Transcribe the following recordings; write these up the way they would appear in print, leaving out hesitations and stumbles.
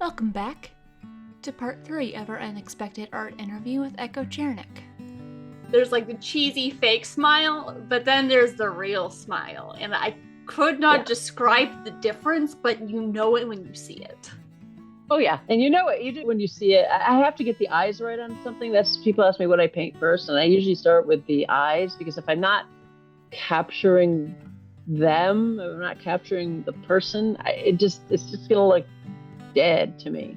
Welcome back to part 3 of our unexpected art interview with Echo Chernik. There's like the cheesy fake smile, but then there's the real smile. And I could not describe the difference, but you know it when you see it. Oh yeah, and you know it. You do when you see it. I have to get the eyes right on something. People ask me what I paint first, and I usually start with the eyes because if I'm not capturing them, if I'm not capturing the person, it's just gonna look dead to me.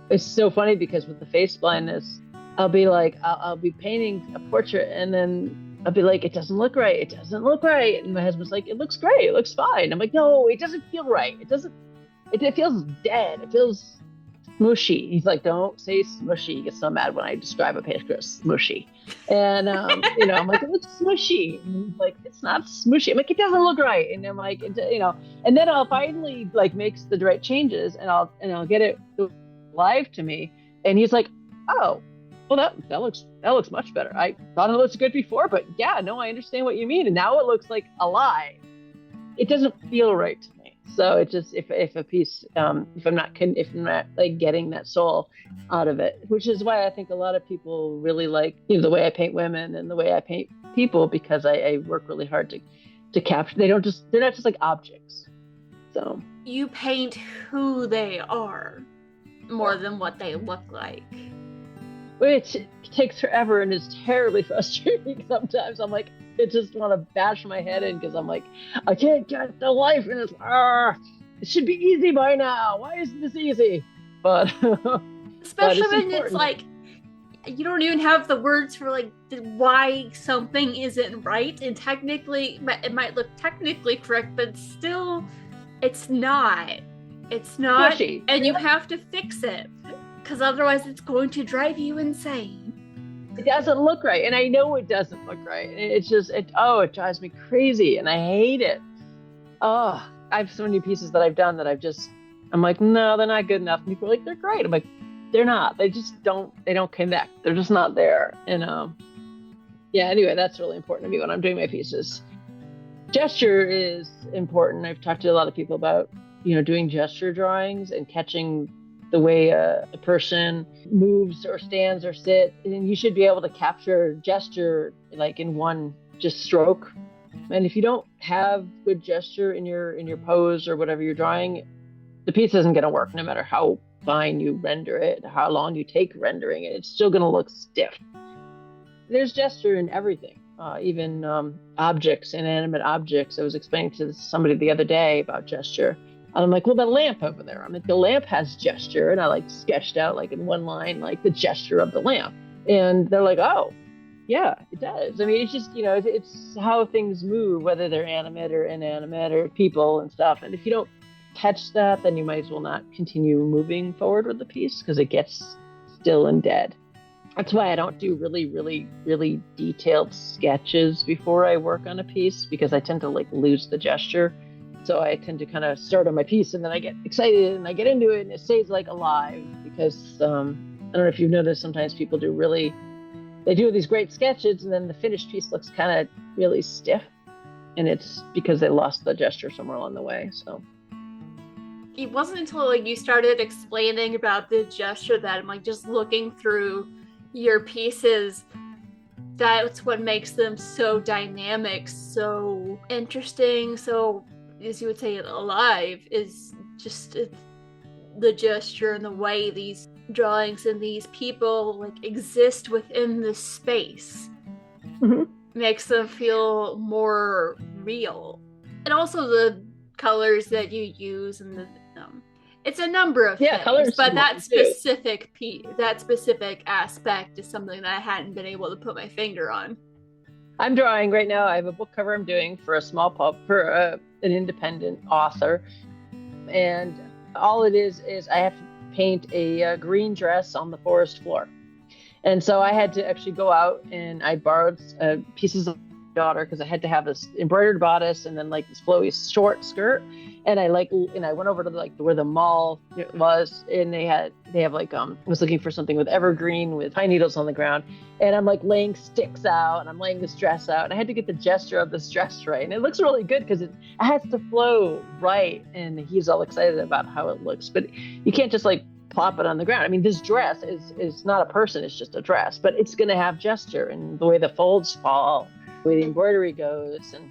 It's so funny because with the face blindness, I'll be like, I'll be painting a portrait, and then I'll be like, it doesn't look right. It doesn't look right. And my husband's like, it looks great. It looks fine. I'm like, no, it doesn't feel right. It doesn't. It feels dead. It feels smushy. He's like, don't say smushy. He gets so mad when I describe a picture as smushy. And, I'm like, it looks smushy. And he's like, it's not smushy. I'm like, it doesn't look right. And I'm like, and then I'll finally makes the right changes and I'll get it live to me. And he's like, oh, well, that looks much better. I thought it looked good before, but yeah, no, I understand what you mean. And now it looks like alive. It doesn't feel right to me. So it just if a piece if I'm not getting that soul out of it, which is why I think a lot of people really like the way I paint women and the way I paint people, because I work really hard to capture. They're not just like objects. So you paint who they are more than what they look like, which takes forever and is terribly frustrating sometimes. I'm like, I just want to bash my head in because I'm like, I can't get the life in it. It should be easy by now. Why isn't this easy? But especially when it's like you don't even have the words for why something isn't right, and technically it might look technically correct, but still it's not. It's not, Pushy. And you have to fix it because otherwise it's going to drive you insane. It doesn't look right, and I know it doesn't look right. It's just it drives me crazy, and I hate it. Oh, I have so many pieces that I've done that I'm like, no, they're not good enough. And people are like, they're great. I'm like, they're not. They just don't connect. They're just not there. And yeah. Anyway, that's really important to me when I'm doing my pieces. Gesture is important. I've talked to a lot of people about doing gesture drawings and catching the way a person moves or stands or sits, and you should be able to capture gesture in one just stroke. And if you don't have good gesture in your pose or whatever you're drawing, the piece isn't going to work no matter how fine you render it, how long you take rendering it. It's still going to look stiff. There's gesture in everything, even objects, inanimate objects. I was explaining to somebody the other day about gesture. I'm like, well, the lamp over there. The lamp has gesture, and I sketched out in one line the gesture of the lamp, and they're like, oh, yeah, it does. It's just it's how things move, whether they're animate or inanimate or people and stuff. And if you don't catch that, then you might as well not continue moving forward with the piece because it gets still and dead. That's why I don't do really, really, really detailed sketches before I work on a piece, because I tend to lose the gesture. So I tend to kind of start on my piece, and then I get excited and I get into it, and it stays alive. Because I don't know if you've noticed, sometimes people they do these great sketches, and then the finished piece looks kind of really stiff, and it's because they lost the gesture somewhere along the way. So it wasn't until you started explaining about the gesture that I'm just looking through your pieces. That's what makes them so dynamic, so interesting, so, as you would say, alive, is just the gesture and the way these drawings and these people exist within the space. Mm-hmm. Makes them feel more real. And also the colors that you use, and it's a number of things, colors, but that specific that specific aspect is something that I hadn't been able to put my finger on. I'm drawing right now. I have a book cover I'm doing for a small pub for an independent author, and all it is I have to paint a green dress on the forest floor. And so I had to actually go out, and I borrowed pieces of daughter because I had to have this embroidered bodice and then like this flowy short skirt. And I went over to like where the mall was, and they have like I was looking for something with evergreen with pine needles on the ground, and I'm like laying sticks out and I'm laying this dress out, and I had to get the gesture of this dress right, and it looks really good because it has to flow right, and he's all excited about how it looks, but you can't just like plop it on the ground. I mean, this dress is not a person, it's just a dress, but it's going to have gesture and the way the folds fall, the way the embroidery goes, and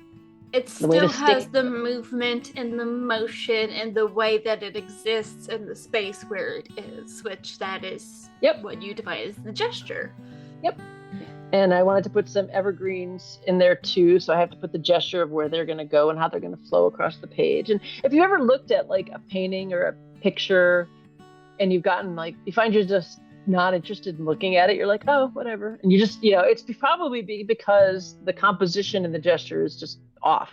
it still has the movement and the motion and the way that it exists in the space where it is, which that is what you define as the gesture. Yep. And I wanted to put some evergreens in there too, so I have to put the gesture of where they're going to go and how they're going to flow across the page. And if you've ever looked at like a painting or a picture and you've gotten like, you find you're just not interested in looking at it, you're like, oh, whatever. And you just, it's probably because the composition and the gesture is just off.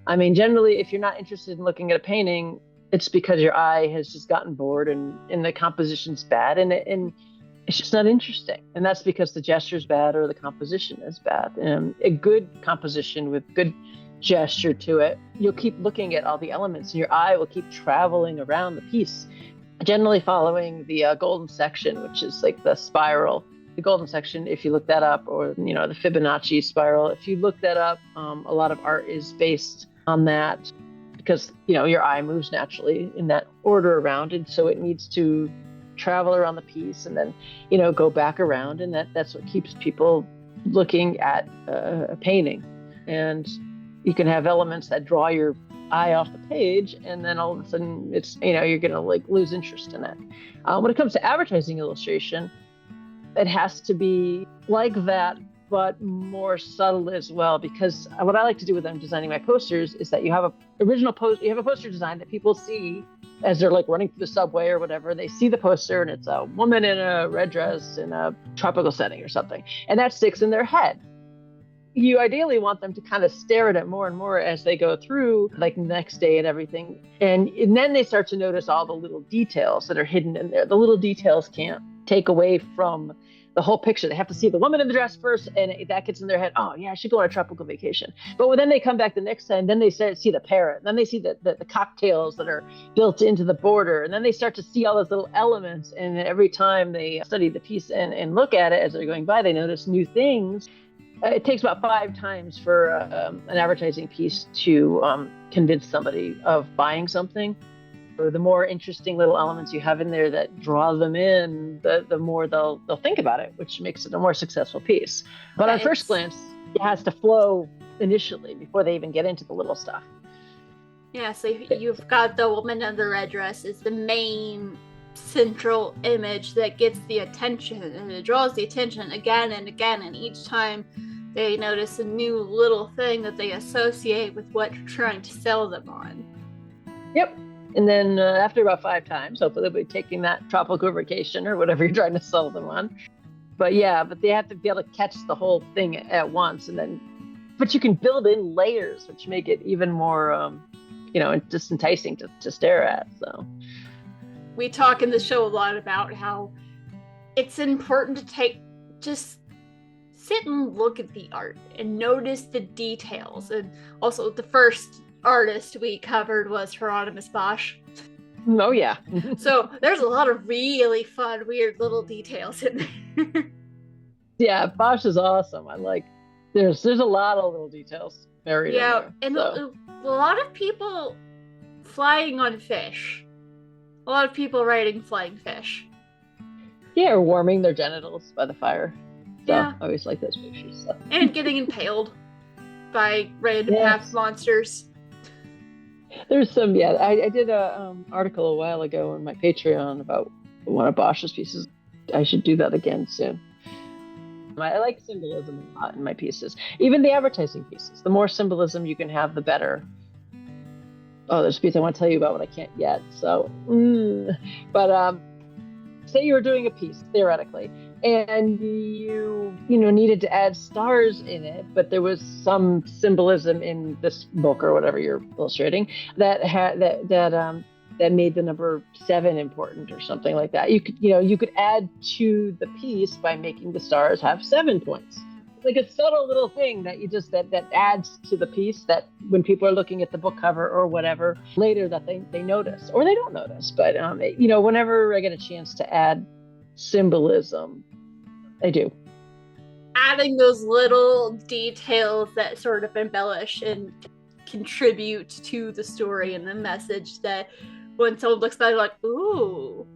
I mean, generally, if you're not interested in looking at a painting, it's because your eye has just gotten bored and the composition's bad and it's just not interesting. And that's because the gesture's bad or the composition is bad. A good composition with good gesture to it, you'll keep looking at all the elements and your eye will keep traveling around the piece, generally following the golden section, which is like the spiral. The golden section, if you look that up, or the Fibonacci spiral, if you look that up, a lot of art is based on that because your eye moves naturally in that order around, and so it needs to travel around the piece and then go back around, and that's what keeps people looking at a painting. And you can have elements that draw your eye off the page, and then all of a sudden it's you're gonna like lose interest in it. When it comes to advertising illustration, it has to be like that, but more subtle as well, because what I like to do with them designing my posters is that you have a poster design that people see as they're like running through the subway or whatever. They see the poster and it's a woman in a red dress in a tropical setting or something, and that sticks in their head. You ideally want them to kind of stare at it more and more as they go through, like the next day and everything. And then they start to notice all the little details that are hidden in there. The little details can't take away from the whole picture. They have to see the woman in the dress first, and that gets in their head, oh yeah, I should go on a tropical vacation. But then they come back the next time, then they see the parrot, then they see the cocktails that are built into the border, and then they start to see all those little elements. And every time they study the piece and look at it as they're going by, they notice new things. It takes about 5 times for an advertising piece to convince somebody of buying something. Or the more interesting little elements you have in there that draw them in, the more they'll think about it, which makes it a more successful piece. But on first glance, it has to flow initially before they even get into the little stuff. Yeah, so you've got the woman in the red dress is the main central image that gets the attention, and it draws the attention again and again, and each time they notice a new little thing that they associate with what you're trying to sell them on. Yep. And then after about 5 times, hopefully they'll be taking that tropical vacation or whatever you're trying to sell them on. But they have to be able to catch the whole thing at once. But you can build in layers, which make it even more, just enticing to stare at. So we talk in the show a lot about how it's important to just sit and look at the art and notice the details. And also the first artist we covered was Hieronymus Bosch. Oh yeah. So there's a lot of really fun, weird little details in there. Yeah, Bosch is awesome. There's a lot of little details buried in there. And a lot of people flying on fish. A lot of people writing flying fish. Yeah, or warming their genitals by the fire. So yeah. I always like those pictures. So. And getting impaled by random half monsters. There's some, I did a article a while ago on my Patreon about one of Bosch's pieces. I should do that again soon. I like symbolism a lot in my pieces. Even the advertising pieces. The more symbolism you can have, the better. Oh, there's a piece I want to tell you about, but I can't yet. So, But say you were doing a piece, theoretically, and you needed to add stars in it, but there was some symbolism in this book or whatever you're illustrating that made the number 7 important or something like that. You could add to the piece by making the stars have 7 points. like a subtle little thing that you just that adds to the piece, that when people are looking at the book cover or whatever later, that they notice, or they don't notice. But whenever I get a chance to add symbolism, I do. Adding those little details that sort of embellish and contribute to the story and the message, that when someone looks back, like, ooh.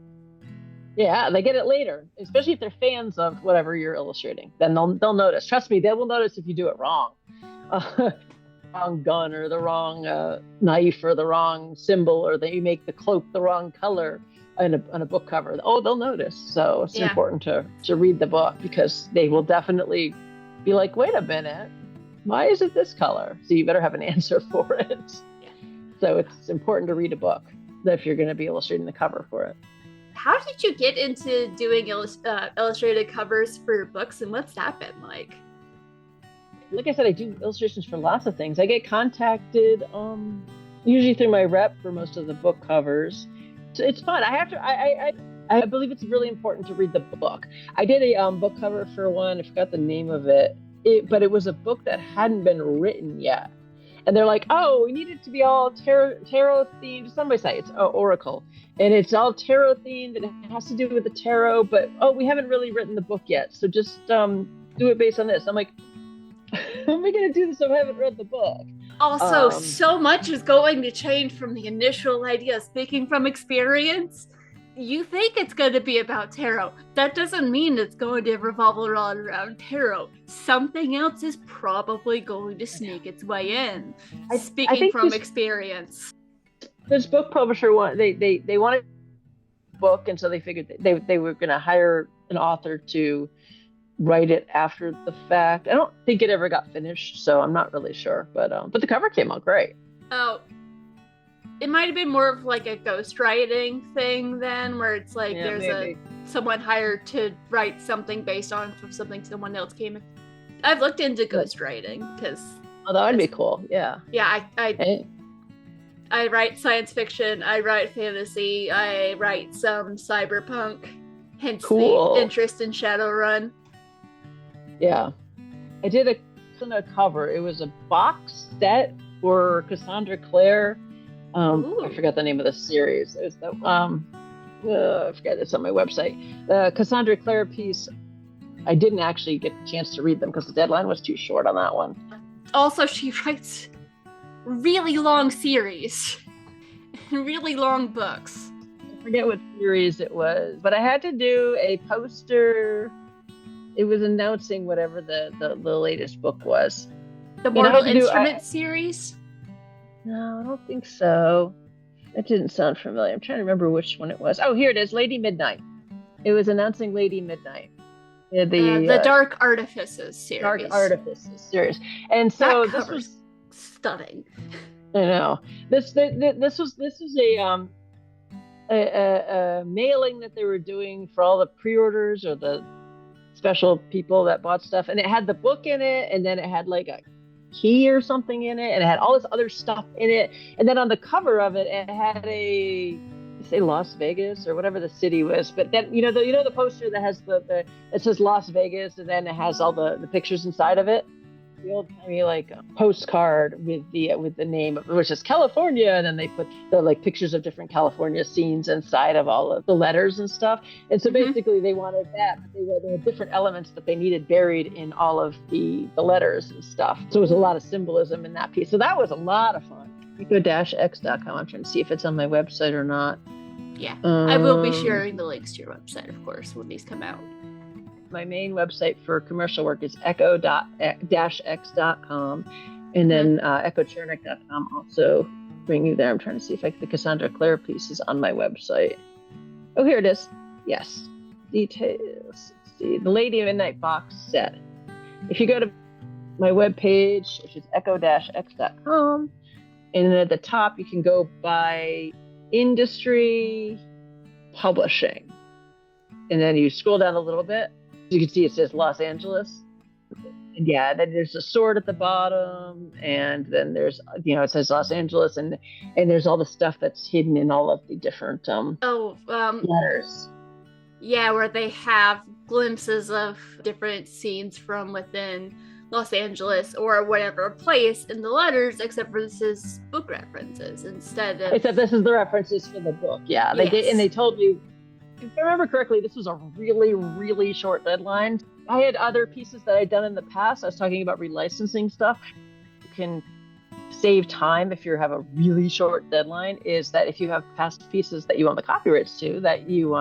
Yeah, they get it later, especially if they're fans of whatever you're illustrating. Then they'll notice. Trust me, they will notice if you do it wrong. Wrong gun, or the wrong knife, or the wrong symbol, or that you make the cloak the wrong color on a book cover. Oh, they'll notice. So it's important to read the book, because they will definitely be like, wait a minute, why is it this color? So you better have an answer for it. Yeah. So it's important to read a book if you're going to be illustrating the cover for it. How did you get into doing illustrated covers for books, and what's that been like? Like I said, I do illustrations for lots of things. I get contacted usually through my rep for most of the book covers. So it's fun. I believe it's really important to read the book. I did a book cover for one. I forgot the name of it, but it was a book that hadn't been written yet. And they're like, oh, we need it to be all tarot themed. It's on my site. It's Oracle. And it's all tarot themed, and it has to do with the tarot. But, we haven't really written the book yet. So just do it based on this. I'm like, how am I going to do this if I haven't read the book? Also, so much is going to change from the initial idea. Speaking from experience, you think it's going to be about tarot. That doesn't mean it's going to revolve around tarot. Something else is probably going to sneak its way in. Speaking from experience. This book publisher they wanted a book, and so they figured they were going to hire an author to write it after the fact. I don't think it ever got finished, so I'm not really sure. But the cover came out great. Oh. It might have been more of like a ghostwriting thing then, where it's like there's someone hired to write something based on something someone else came in. I've looked into ghostwriting because that would be cool. Yeah. Yeah, I write science fiction, I write fantasy, I write some cyberpunk, hence the interest in Shadowrun. Yeah. I did a cover. It was a box set for Cassandra Clare. I forgot the name of the series. It was I forget, it's on my website. The Cassandra Clare piece, I didn't actually get the chance to read them because the deadline was too short on that one. Also, she writes really long series, really long books. I forget what series it was, but I had to do a poster. It was announcing whatever the latest book was. The Mortal Instruments series? No, I don't think so. That didn't sound familiar. I'm trying to remember which one it was. Oh, here it is, Lady Midnight. It was announcing Lady Midnight. The Dark Artifices series. Dark Artifices series. And so that this was stunning. I know. This was a mailing that they were doing for all the pre-orders or the special people that bought stuff, and it had the book in it, and then it had like a key or something in it, and it had all this other stuff in it, and then on the cover of it, it had say Las Vegas or whatever the city was, but then the poster that has the it says Las Vegas, and then it has all the pictures inside of it, the old timey like postcard with the name of, which is California, and then they put the like pictures of different California scenes inside of all of the letters and stuff. And so basically they wanted that, but there were different elements that they needed buried in all of the letters and stuff. So it was a lot of symbolism in that piece. So that was a lot of fun. Echo-x.com. I'm trying to see if it's on my website or not. Yeah, I will be sharing the links to your website, of course, when these come out. My main website for commercial work is echo-x.com, and then echochernik.com also bring you there. I'm trying to see if the Cassandra Clare piece is on my website. Oh, here it is. Yes. Details. Let's see. The Lady Midnight box set. If you go to my webpage, which is echo-x.com, and then at the top you can go by industry publishing. And then you scroll down a little bit. You can see it says Los Angeles. And yeah, then there's a sword at the bottom, and then there's it says Los Angeles, and there's all the stuff that's hidden in all of the different letters. Yeah, where they have glimpses of different scenes from within Los Angeles or whatever place in the letters, except for this is book references instead of. Except this is the references for the book. Yeah, they did, and Yes. they told you. If I remember correctly, this was a really, really short deadline. I had other pieces that I'd done in the past. I was talking about relicensing stuff. You can save time if you have a really short deadline, is that if you have past pieces that you own the copyrights to that you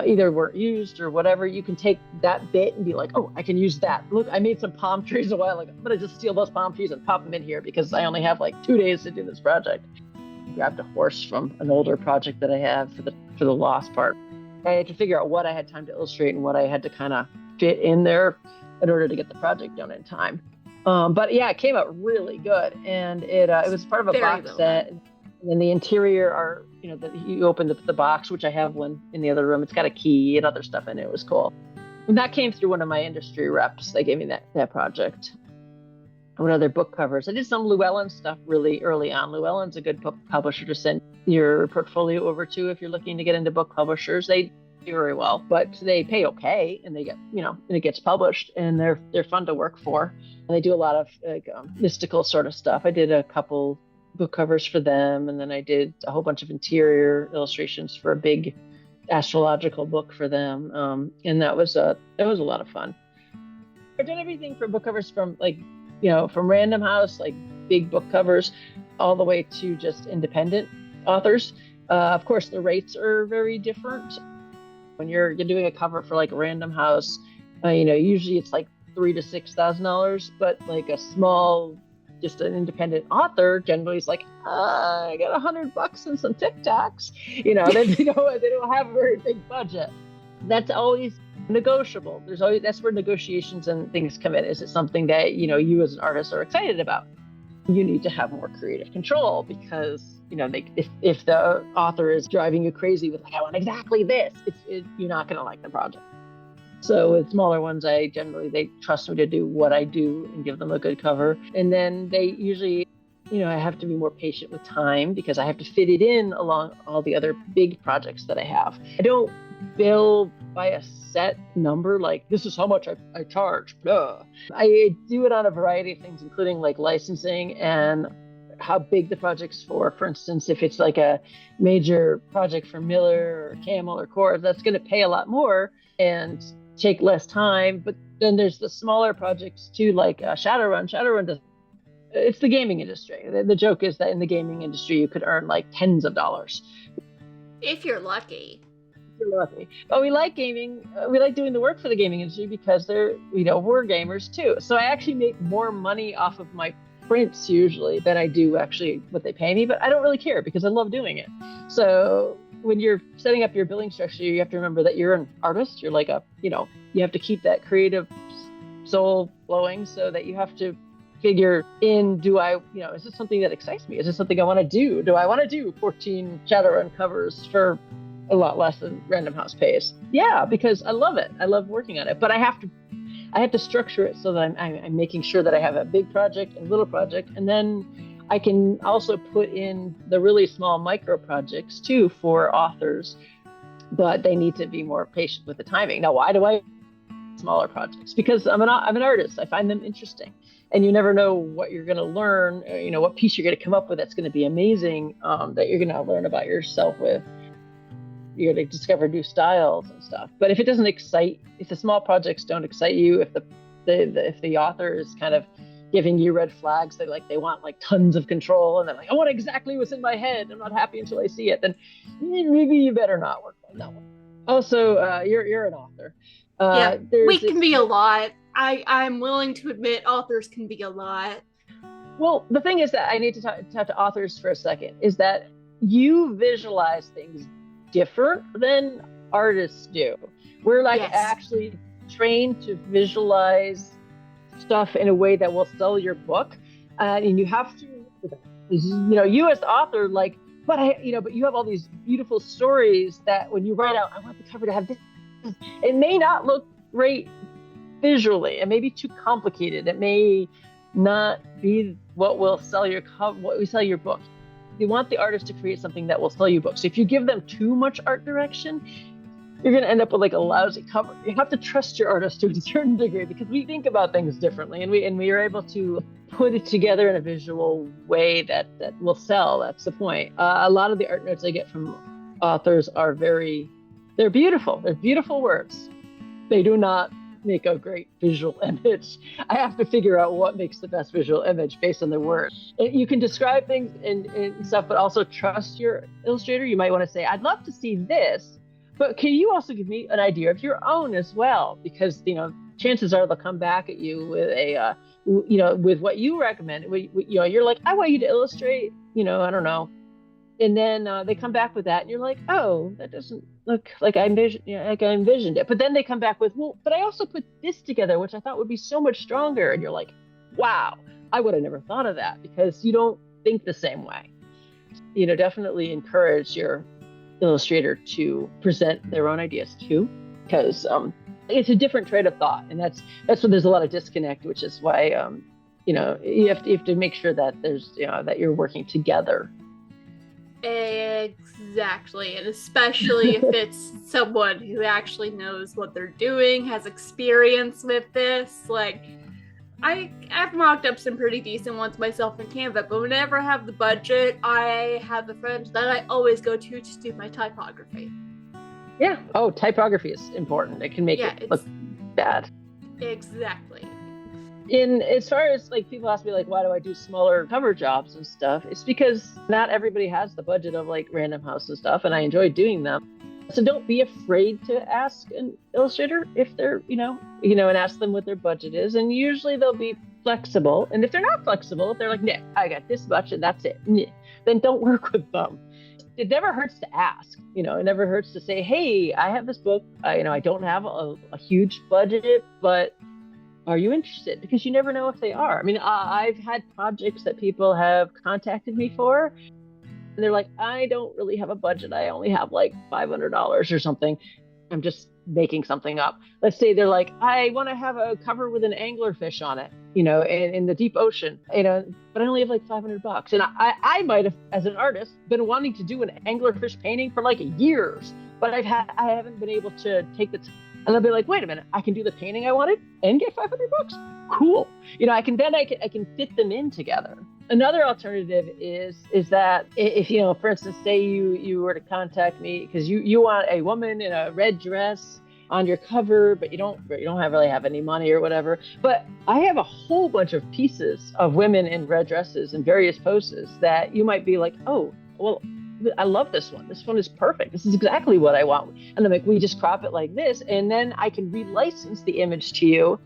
either weren't used or whatever, you can take that bit and be like, oh, I can use that. Look, I made some palm trees a while ago. I'm going to just steal those palm trees and pop them in here because I only have like 2 days to do this project. I grabbed a horse from an older project that I have for the lost part. I had to figure out what I had time to illustrate and what I had to kind of fit in there in order to get the project done in time. But yeah, it came out really good, and it was part of a box set. And then the interior are, that you open the box, which I have one in the other room. It's got a key and other stuff in it. It was cool. And that came through one of my industry reps. They gave me that project. What other book covers? I did some Llewellyn stuff really early on. Llewellyn's a good book publisher to send your portfolio over to if you're looking to get into book publishers. They do very well, but they pay okay, and they get, and it gets published, and they're fun to work for. And they do a lot of mystical sort of stuff. I did a couple book covers for them, and then I did a whole bunch of interior illustrations for a big astrological book for them, and that was a lot of fun. I've done everything for book covers from from Random House, like big book covers, all the way to just independent authors. Of course, the rates are very different. When you're doing a cover for like Random House, usually it's like $3,000 to $6,000, but like a small, just an independent author generally is like, I got $100 and some Tic Tacs. They don't have a very big budget. That's always negotiable. That's where negotiations and things come in. Is it something that you as an artist are excited about? You need to have more creative control because if the author is driving you crazy with like, I want exactly this, you're not going to like the project. So with smaller ones, they trust me to do what I do and give them a good cover. And then they usually, I have to be more patient with time because I have to fit it in along all the other big projects that I have. I don't bill by a set number, like this is how much I charge. Blah. I do it on a variety of things, including like licensing and how big the project's for. For instance, if it's like a major project for Miller or Camel or Coors, that's going to pay a lot more and take less time. But then there's the smaller projects too, like Shadowrun. Shadowrun does. It's the gaming industry. The joke is that in the gaming industry, you could earn like tens of dollars. If you're lucky. But we like gaming. We like doing the work for the gaming industry because we're gamers too. So I actually make more money off of my prints usually than I do actually what they pay me. But I don't really care because I love doing it. So when you're setting up your billing structure, you have to remember that you're an artist. You're like you have to keep that creative soul flowing, so that you have to figure in, is this something that excites me? Is this something I want to do? Do I want to do 14 Shadowrun covers for a lot less than Random House pays? Yeah, because I love it. I love working on it, but I have to structure it so that I'm making sure that I have a big project and little project, and then I can also put in the really small micro projects too for authors, but they need to be more patient with the timing. Now, why do I smaller projects? Because I'm an artist. I find them interesting, and you never know what you're going to learn. What piece you're going to come up with that's going to be amazing. That you're going to learn about yourself with. You're going to discover new styles and stuff. But if it doesn't excite, if the small projects don't excite you, if the author is kind of giving you red flags, they want like tons of control, and they're like, I want exactly what's in my head, I'm not happy until I see it, then maybe you better not work on that one. Also, you're an author. We can be a lot. I'm willing to admit authors can be a lot. Well, the thing is that I need to talk to authors for a second, is that you visualize things different than artists do. We're actually trained to visualize stuff in a way that will sell your book, and you have to, you as the author, but you have all these beautiful stories that when you write out, I want the cover to have this. It may not look great visually. It may be too complicated. It may not be what will sell your book. You want the artist to create something that will sell you books. So if you give them too much art direction, you're going to end up with like a lousy cover. You have to trust your artist to a certain degree because we think about things differently, and we are able to put it together in a visual way that will sell. That's the point. A lot of the art notes I get from authors are they're beautiful. They're beautiful words. They do not make a great visual image. I have to figure out what makes the best visual image based on the words. You can describe things and stuff, but also trust your illustrator. You might want to say, I'd love to see this, but can you also give me an idea of your own as well? Because, chances are they'll come back at you with with what you recommend. You're like, I want you to illustrate, I don't know. And then they come back with that, and you're like, oh, that doesn't look like I envisioned it. But then they come back with, well, but I also put this together, which I thought would be so much stronger. And you're like, wow, I would have never thought of that because you don't think the same way. Definitely encourage your illustrator to present their own ideas too, because it's a different trade of thought, and that's where there's a lot of disconnect, which is why you have to make sure that there's that you're working together. Exactly, and especially if it's someone who actually knows what they're doing, has experience with this. Like, I've mocked up some pretty decent ones myself in Canva, but whenever I have the budget, I have a friend that I always go to do my typography. Yeah. Oh, typography is important. It can make it look bad. Exactly. As far as like people ask me like, why do I do smaller cover jobs and stuff? It's because not everybody has the budget of like Random House and stuff, and I enjoy doing them. So don't be afraid to ask an illustrator if they're, and ask them what their budget is. And usually they'll be flexible. And if they're not flexible, if they're like, nah, I got this much and that's it, then don't work with them. It never hurts to ask, it never hurts to say, hey, I have this book. I don't have a huge budget, but are you interested? Because you never know if they are. I mean, I've had projects that people have contacted me for, and they're like, I don't really have a budget. I only have like $500 or something. I'm just making something up. Let's say they're like, I want to have a cover with an anglerfish on it, in the deep ocean, but I only have like $500. And I might have, as an artist, been wanting to do an anglerfish painting for like years, but I haven't been able to take the time. And they'll be like, wait a minute, I can do the painting I wanted and get $500? Cool. I can fit them in together. Another alternative is that if, for instance, say you were to contact me because you want a woman in a red dress on your cover, but you don't really have any money or whatever. But I have a whole bunch of pieces of women in red dresses in various poses that you might be like, oh, well, I love this one. This one is perfect. This is exactly what I want. And I'm like, we just crop it like this, and then I can relicense the image to you.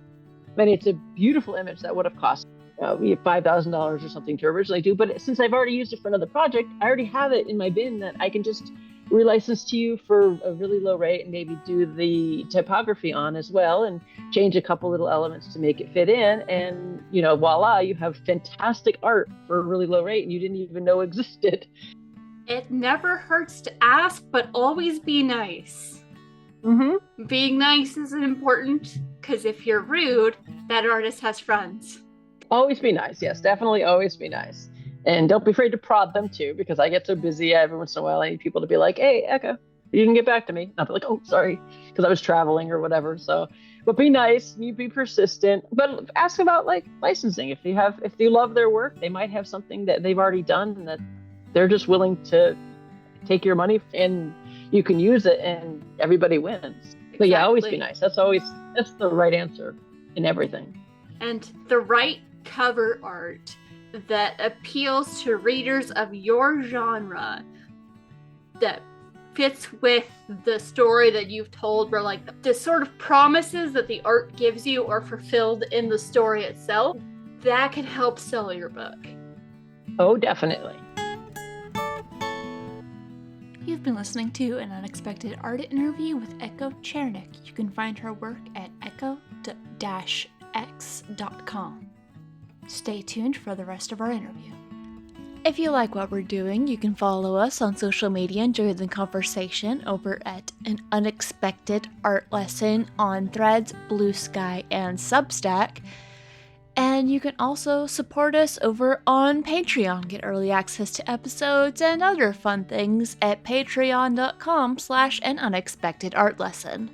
And it's a beautiful image that would have cost $5,000 or something to originally do. But since I've already used it for another project, I already have it in my bin that I can just relicense to you for a really low rate and maybe do the typography on as well and change a couple little elements to make it fit in. And, voila, you have fantastic art for a really low rate and you didn't even know existed. It never hurts to ask, but always be nice. Mm-hmm. Being nice is important because if you're rude, that artist has friends. Always be nice. Yes, definitely always be nice. And don't be afraid to prod them too, because I get so busy every once in a while. I need people to be like, hey, Echo, you can get back to me. And I'll be like, oh, sorry, because I was traveling or whatever. So, but be nice, you be persistent, but ask about like licensing. If you love their work, they might have something that they've already done and that they're just willing to take your money and you can use it and everybody wins. Exactly. But yeah, always be nice. That's the right answer in everything. And the right cover art that appeals to readers of your genre, that fits with the story that you've told, where like the sort of promises that the art gives you are fulfilled in the story itself, that can help sell your book. Oh, definitely. You've been listening to an unexpected art interview with Echo Chernik. You can find her work at echo-x.com. Stay tuned for the rest of our interview. If you like what we're doing, you can follow us on social media and join the conversation over at An Unexpected Art Lesson on Threads, Blue Sky, and Substack. And you can also support us over on Patreon, get early access to episodes and other fun things at patreon.com/anunexpectedartlesson.